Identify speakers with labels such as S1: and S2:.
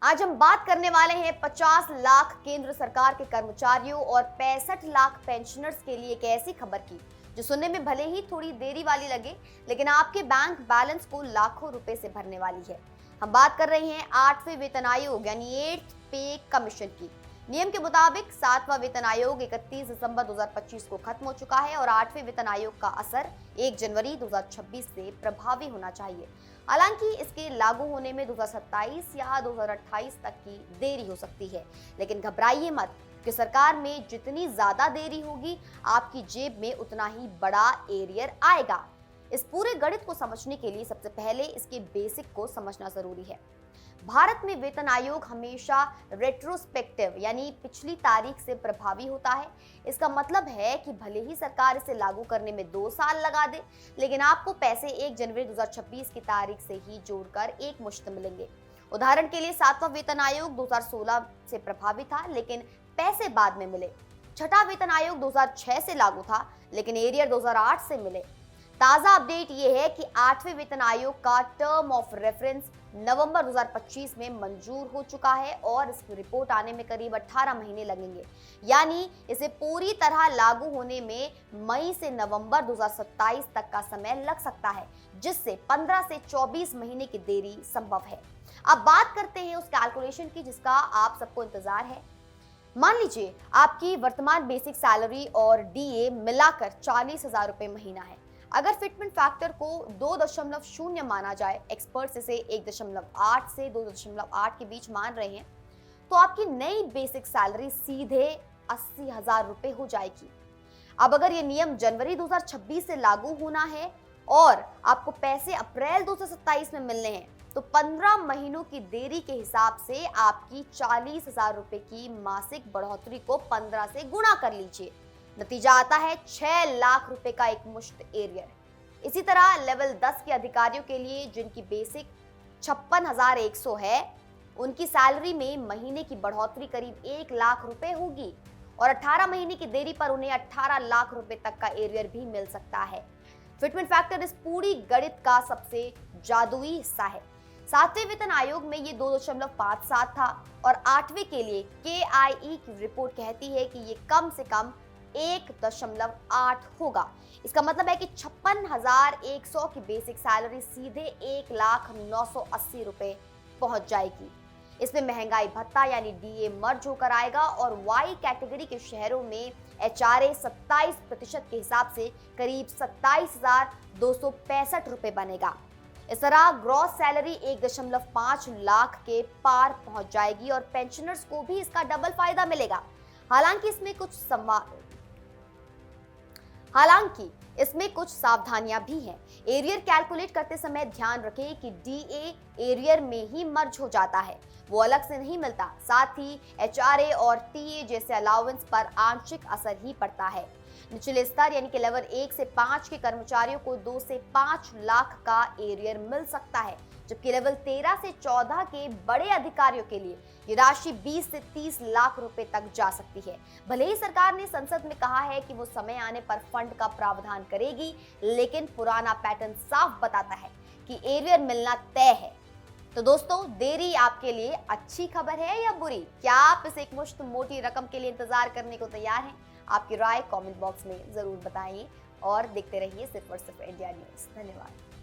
S1: आज हम बात करने वाले हैं 50 लाख केंद्र सरकार के कर्मचारियों और 65 लाख पेंशनर्स के लिए एक ऐसी खबर की जो सुनने में भले ही थोड़ी देरी वाली लगे, लेकिन आपके बैंक बैलेंस को लाखों रुपए से भरने वाली है। हम बात कर रहे हैं 8वें वेतन आयोग यानी 8th पे कमीशन की। नियम के मुताबिक 7वां वेतन आयोग 31 दिसंबर 2025 को खत्म हो चुका है और 8वें वेतन आयोग का असर 1 जनवरी 2026 से प्रभावी होना चाहिए। हालांकि इसके लागू होने में 2027 या 2028 तक की देरी हो सकती है, लेकिन घबराइए मत कि सरकार में जितनी ज्यादा देरी होगी, आपकी जेब में उतना ही बड़ा एरियर आएगा। इस पूरे गणित को समझने के लिए सबसे पहले इसके बेसिक को समझना जरूरी है। भारत में वेतन आयोग हमेशा रेट्रोस्पेक्टिव यानी पिछली तारीख से प्रभावी होता है। इसका मतलब है कि भले ही सरकार इसे लागू करने में 2 साल लगा दे, लेकिन आपको पैसे 1 जनवरी 2026 की तारीख से ही जोड़कर एक मुश्त मिलेंगे। उदाहरण के लिए 7वां वेतन आयोग 2016 से प्रभावी था, लेकिन पैसे बाद में मिले। 6ठा वेतन आयोग 2006 से लागू था, लेकिन एरियर 2008 से मिले। ताजा अपडेट ये है कि 8वें वेतन आयोग का टर्म ऑफ रेफरेंस नवंबर 2025 में मंजूर हो चुका है और इसकी रिपोर्ट आने में करीब 18 महीने लगेंगे। यानी इसे पूरी तरह लागू होने में मई से नवंबर 2027 तक का समय लग सकता है, जिससे 15 से 24 महीने की देरी संभव है। अब बात करते हैं उस कैलकुलेशन की जिसका आप सबको इंतजार है। मान लीजिए आपकी वर्तमान बेसिक सैलरी और डीए मिलाकर 40,000 रुपए महीना है। अगर फिटमेंट फैक्टर को 2.0 माना जाए, एक्सपर्ट्स इसे 1.8 से 2.8 के बीच मान रहे हैं, तो आपकी नई बेसिक सैलरी सीधे 80,000 रुपए हो जाएगी। अब अगर ये नियम जनवरी 2026 से लागू होना है और आपको पैसे अप्रैल 2027 में मिलने हैं, तो 15 महीनों की देरी के हिसाब से आपकी 40,000 रुपए की मासिक बढ़ोतरी को 15 से गुणा कर लीजिए। नतीजा आता है 6 लाख रुपए का एक मुश्त एरियर। इसी तरह लेवल 10 के अधिकारियों के लिए जिनकी बेसिक 56,100 है, उनकी सैलरी में महीने की बढ़ोतरी करीब 1 लाख रुपए होगी और 18 महीने की देरी पर उन्हें 18 लाख रुपए तक का एरियर भी मिल सकता है। फिटमेंट फैक्टर इस पूरी गणित का सबसे जादुई हिस्सा है। 7वें वेतन आयोग में ये 2.57 था और 8वें के लिए KIE की रिपोर्ट कहती है कि ये कम से कम 1.8 होगा। इसका मतलब है कि 56,100 की बेसिक सैलरी सीधे 1,980,000 रुपए पहुंच जाएगी। इसमें महंगाई भत्ता यानी डीए मर्ज होकर आएगा और वाई कैटेगरी के शहरों में HRA 27% के हिसाब से करीब 27,265 रुपए बनेगा। इस तरह ग्रॉस सैलरी 1.5 लाख के पार पहुंच जाएगी और पेंशनर्स को भी इसका डबल फायदा मिलेगा। हालांकि इसमें कुछ सावधानियां भी हैं। एरियर कैलकुलेट करते समय ध्यान रखें कि डीए एरियर में ही मर्ज हो जाता है, वो अलग से नहीं मिलता। साथ ही HRA और टीए जैसे अलाउंस पर आंशिक असर ही पड़ता है। निचले स्तर यानी कि लेवल 1 से 5 के कर्मचारियों को 2 से 5 लाख का एरियर मिल सकता है, जबकि लेवल 13 से 14 के बड़े अधिकारियों के लिए ये राशि 20 से 30 लाख रुपए तक जा सकती है। भले ही सरकार ने संसद में कहा है कि वो समय आने पर फंड का प्रावधान करेगी, लेकिन पुराना पैटर्न साफ बताता है कि एरियर मिलना तय है। तो दोस्तों, देरी आपके लिए अच्छी खबर है या बुरी? क्या आप इस एकमुश्त मोटी रकम के लिए इंतजार करने को तैयार हैं? आपकी राय कमेंट बॉक्स में जरूर बताइए और देखते रहिए सिर्फ और सिर्फ इंडिया न्यूज़। धन्यवाद।